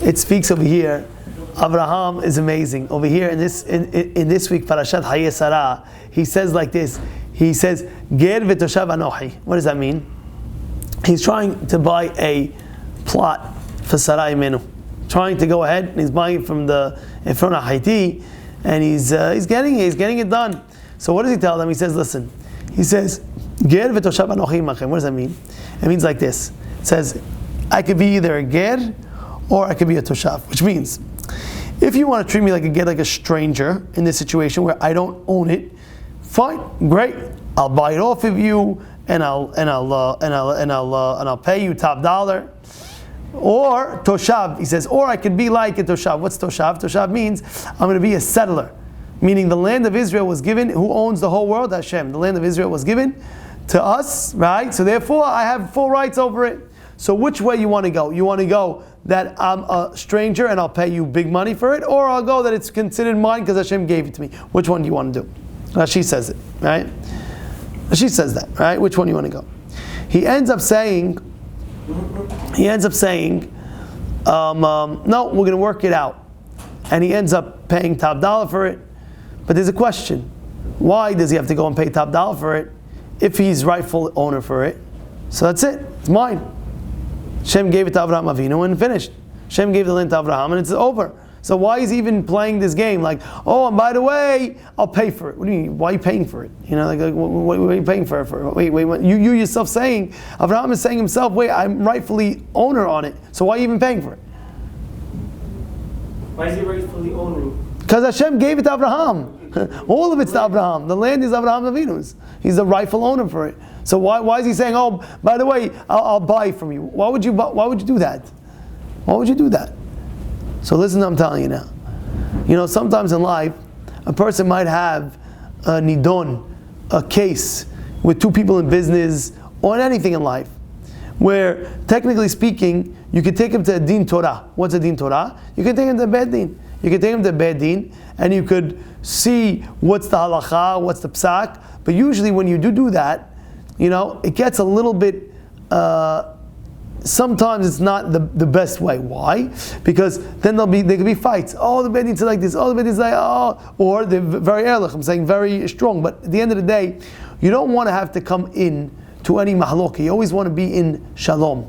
it speaks over here. Abraham is amazing. Over here in this week, Parashat Chayei Sara, he says like this. He says, Ger v'toshav anochi. What does that mean? He's trying to buy a plot for Sara Imenu. Trying to go ahead, and he's buying it from the front of Haiti, and he's getting it done. So what does he tell them? He says, listen. He says, Ger v'toshav anochi imachem. What does that mean? It means like this. It says, I could be either a ger or I could be a toshav, which means if you want to treat me like a stranger in this situation where I don't own it, fine, great. I'll buy it off of you, and I'll pay you top dollar. Or toshav, he says, or I could be like a toshav. What's toshav? Toshav means I'm going to be a settler, meaning the land of Israel was given. Who owns the whole world? Hashem. The land of Israel was given to us, right? So therefore, I have full rights over it. So which way you want to go? You want to go that I'm a stranger and I'll pay you big money for it, or I'll go that it's considered mine because Hashem gave it to me. Which one do you want to do? She says it, right? She says that, right? Which one do you want to go? He ends up saying, no, we're going to work it out. And he ends up paying top dollar for it. But there's a question. Why does he have to go and pay top dollar for it if he's rightful owner for it? So that's it. It's mine. Shem gave it to Avraham Avinu and finished. Shem gave the land to Avraham and it's over. So why is he even playing this game? Like, oh, and by the way, I'll pay for it. What do you mean? Why are you paying for it? You know, like what are you paying for it for? Wait, you yourself saying, Avraham is saying himself, wait, I'm rightfully owner on it. So why are you even paying for it? Why is he rightfully owning? Because Hashem gave it to Avraham. All of it's to Avraham. The land is Avraham Avinu's. He's the rightful owner for it. So why is he saying, oh, by the way, I'll buy from you? Why would you do that? Why would you do that? So listen, I'm telling you now. You know, sometimes in life, a person might have a nidon, a case with two people in business or in anything in life, where technically speaking, you could take him to a din torah. What's a din torah? You can take him to a bed din. You can take him to a bed din, and you could see what's the halacha, what's the psak. But usually, when you do that, you know, it gets a little bit. Sometimes it's not the best way. Why? Because then there could be fights. Oh, the bed needs to like this. Oh, the bed needs to like or they're very ehrlich. I'm saying very strong. But at the end of the day, you don't want to have to come in to any mahalok. You always want to be in shalom.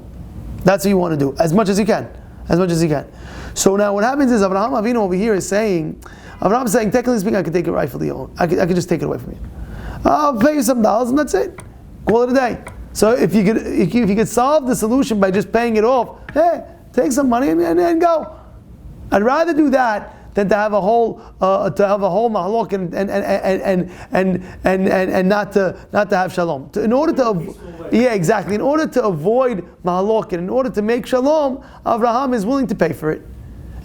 That's what you want to do as much as you can. As much as you can. So now what happens is Avraham Avinu over here is saying, Avraham saying, technically speaking, I could take it rightfully own. I could just take it away from you. I'll pay you some dollars and that's it. Call it a day. So if you could solve the solution by just paying it off, hey, take some money and go. I'd rather do that than to have a whole mahalok and not to have shalom. In order to avoid mahalok and in order to make shalom, Avraham is willing to pay for it.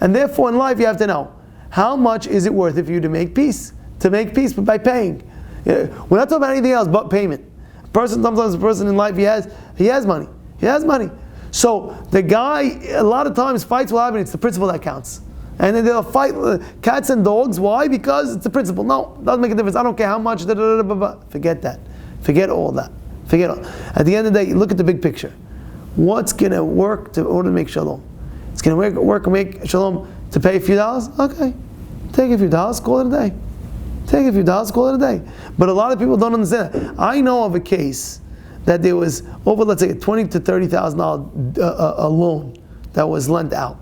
And therefore, in life, you have to know how much is it worth it for you to make peace. To make peace, but by paying. We're not talking about anything else but payment. Sometimes a person in life, he has money. He has money. So the guy, a lot of times fights will happen, it's the principle that counts. And then they'll fight cats and dogs. Why? Because it's the principle. No, it doesn't make a difference. I don't care how much. Forget that. Forget all that. At the end of the day, look at the big picture. What's going to work in order to make shalom? It's going to work and make shalom to pay a few dollars? Okay. Take a few dollars, call it a day. Take a few dollars, call it a day. But a lot of people don't understand that. I know of a case that there was over, let's say, $20,000 to $30,000 a loan that was lent out.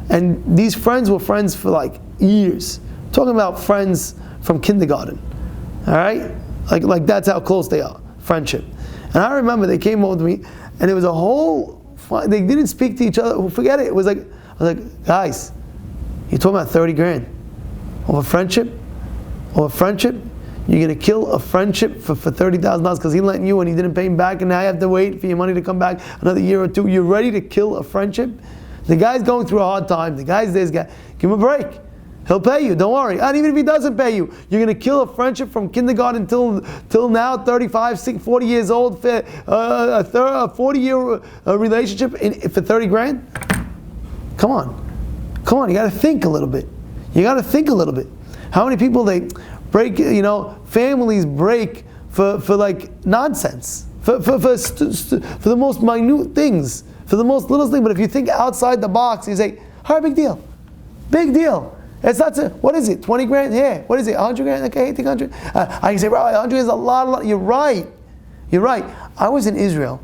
And these friends were friends for like years. Talking about friends from kindergarten. All right? Like that's how close they are. Friendship. And I remember they came over to me and it was a whole, they didn't speak to each other. Forget it. I was like, guys, you're talking about 30 grand over friendship? Or a friendship, you're going to kill a friendship for $30,000 because he lent you and he didn't pay him back, and now you have to wait for your money to come back another year or two. You're ready to kill a friendship? The guy's going through a hard time. The guy's this guy. Give him a break. He'll pay you. Don't worry. And even if he doesn't pay you, you're going to kill a friendship from kindergarten till now, 35, 40 years old, a 40-year relationship for 30 grand? Come on. You got to think a little bit. How many people they break, families break for like nonsense, for the most minute things, for the most little thing. But if you think outside the box, you say, How big deal? Big deal. It's not, what is it, 20 grand? Yeah. What is it, 100 grand? Okay, 100. I can say, Rabbi, 100 is a lot. You're right. I was in Israel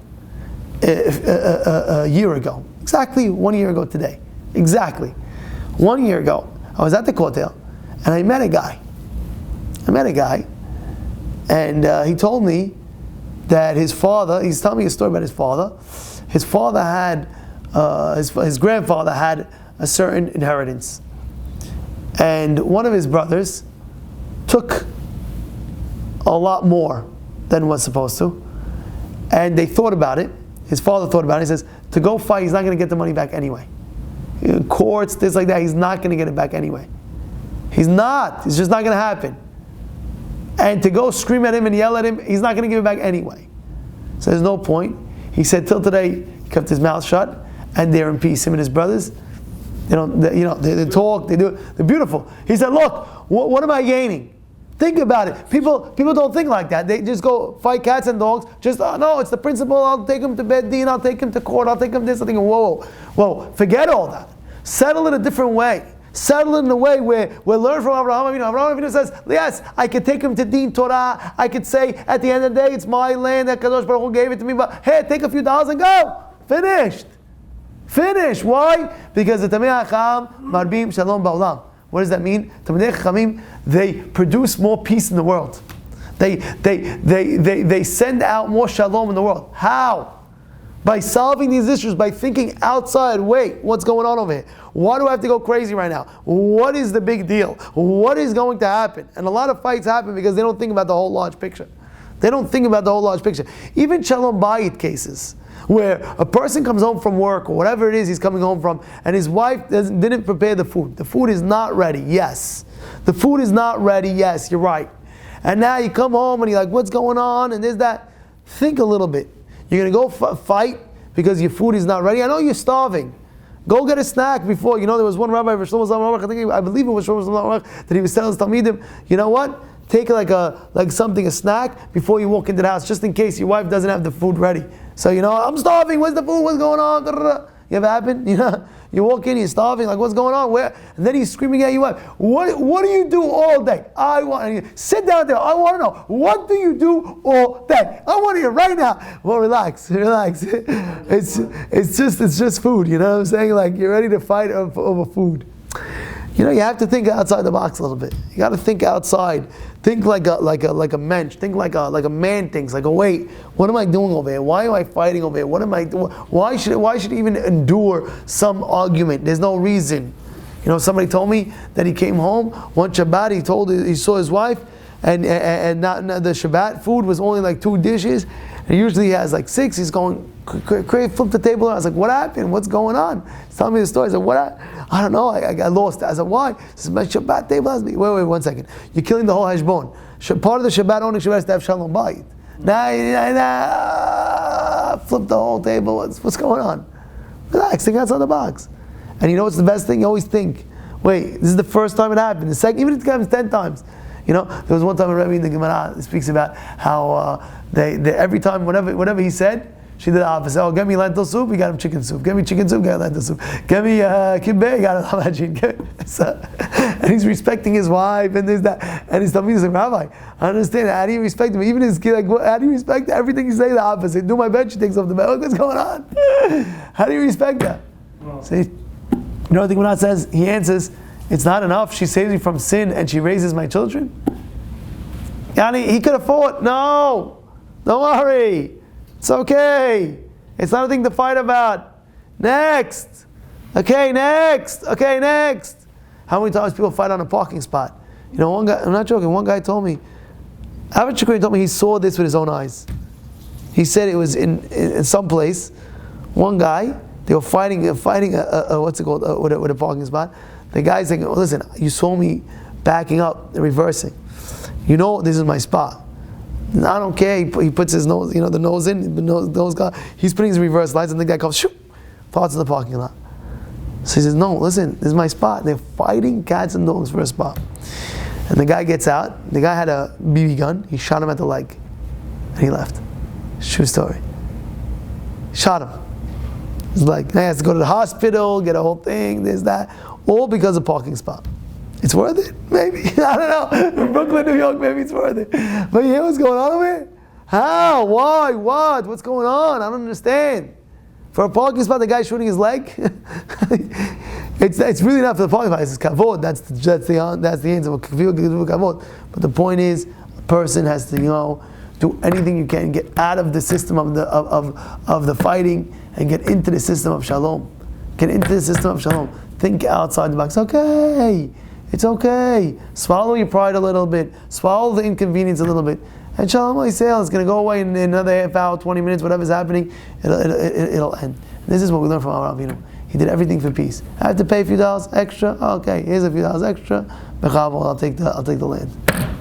a year ago. Exactly 1 year ago today. Exactly. 1 year ago. I was at the Kotel, and I met a guy. And he told me that his father, he's telling me a story about his father. His father had, his grandfather had a certain inheritance. And one of his brothers took a lot more than was supposed to. And they thought about it. His father thought about it. He says, to go fight, he's not going to get the money back anyway. Courts, this like that, he's not going to get it back anyway. He's not. It's just not going to happen. And to go scream at him and yell at him, he's not going to give it back anyway. So there's no point. He said, till today, he kept his mouth shut, and they're in peace. Him and his brothers, they talk, they do, they're beautiful. He said, look, what am I gaining? Think about it. People don't think like that. They just go fight cats and dogs. Just, no, it's the principle. I'll take him to Bed Din, I'll take him to court, I'll take him this. I think, whoa, forget all that. Settle it a different way. Settle it in a way where we learn from Abraham Avinu. Abraham Avinu says, yes, I could take him to Din Torah. I could say, at the end of the day, it's my land that Kadosh Baruch Hu gave it to me. But hey, take a few dollars and go. Finish. Why? Because the Tamei Chacham marbim shalom ba'olam. What does that mean? Tamei Chachamim, they produce more peace in the world. They send out more shalom in the world. How? By solving these issues, by thinking outside. Wait, what's going on over here? Why do I have to go crazy right now? What is the big deal? What is going to happen? And a lot of fights happen because they don't think about the whole large picture. Even Shalom Bayit cases, where a person comes home from work or whatever it is he's coming home from, and his wife didn't prepare the food. The food is not ready. Yes. The food is not ready. Yes, you're right. And now you come home and you're like, what's going on? And there's that. Think a little bit. You're going to go fight because your food is not ready. I know you're starving. Go get a snack before. There was one rabbi, I believe it was Shlomo that he was telling his Talmidim, you know what? Take a snack before you walk into the house, just in case your wife doesn't have the food ready. So, I'm starving. Where's the food? What's going on? You ever happen? You walk in, you're starving. Like, what's going on? Where? And then he's screaming at your wife. What do you do all day? Sit down there. I want to know. What do you do all day? I want to hear right now. Well, relax. It's just food. You know what I'm saying? Like, you're ready to fight over food. You have to think outside the box a little bit. You got to think outside. Think like a mensch. Think like a man thinks. Like, wait, what am I doing over here? Why am I fighting over here? What am I doing? Why should I even endure some argument? There's no reason. Somebody told me that he came home one Shabbat. He saw his wife, and not the Shabbat food was only like 2 dishes. And usually he has like 6. He's going crazy, flip the table. I was like, what happened? What's going on? He's telling me the story. I said, what? I don't know. I got lost. I said, why? This is my Shabbat table. Wait, 1 second. You're killing the whole hashbon. Part of the Shabbat owning Shabbat is to have shalom bayit. Nah, flip the whole table. What's going on? Relax. Think outside the box. And what's the best thing? You always think, wait, this is the first time it happened. The second, even if it happens 10 times. There was one time a Rebbe in the Gemara speaks about how they every time, whatever he said, she did the opposite. Oh, get me lentil soup, we got him chicken soup. Get me chicken soup, got him lentil soup. Get me kibbeh, got him hamajin. And he's respecting his wife and there's that. And he's telling me, he's like, Rabbi, I understand. How do you respect him? Even his kid, how do you respect everything you say the opposite? Do my bed, she takes off the bed. Look what's going on. How do you respect that? See, what the Gemara says? He answers, it's not enough. She saves me from sin and she raises my children. Yani, he could afford. No, don't worry. It's okay. It's not a thing to fight about. Next. Okay, next. How many times people fight on a parking spot? One guy, I'm not joking, one guy told me, Avid Shukri told me he saw this with his own eyes. He said it was in some place. One guy, they were fighting what's it called, with a parking spot. The guy's saying, listen, you saw me backing up and reversing. This is my spot. And I don't care. He puts his nose, the nose in, the nose guy. He's putting his reverse lights, and the guy comes, shoot, parts of the parking lot. So he says, no, listen, this is my spot. They're fighting cats and dogs for a spot. And the guy gets out. The guy had a BB gun. He shot him at the leg, and he left. True story. Shot him. It's like, he has to go to the hospital, get a whole thing, this, that, all because of parking spot. It's worth it? Maybe. I don't know. In Brooklyn, New York, maybe it's worth it. But you hear what's going on over here? How? Why? What? What's going on? I don't understand. For a parking spot, the guy's shooting his leg? It's really not for the parking spot, it's kavod. That's the end of kavod. But the point is, a person has to, do anything you can, get out of the system of the fighting and get into the system of shalom. Get into the system of shalom. Think outside the box. It's okay. Swallow your pride a little bit. Swallow the inconvenience a little bit. And shalom Yisrael is going to go away in another half hour, 20 minutes, whatever's happening, it'll end. This is what we learn from our Avinu. He did everything for peace. I have to pay a few dollars extra. Okay, here's a few dollars extra. I'll take the land.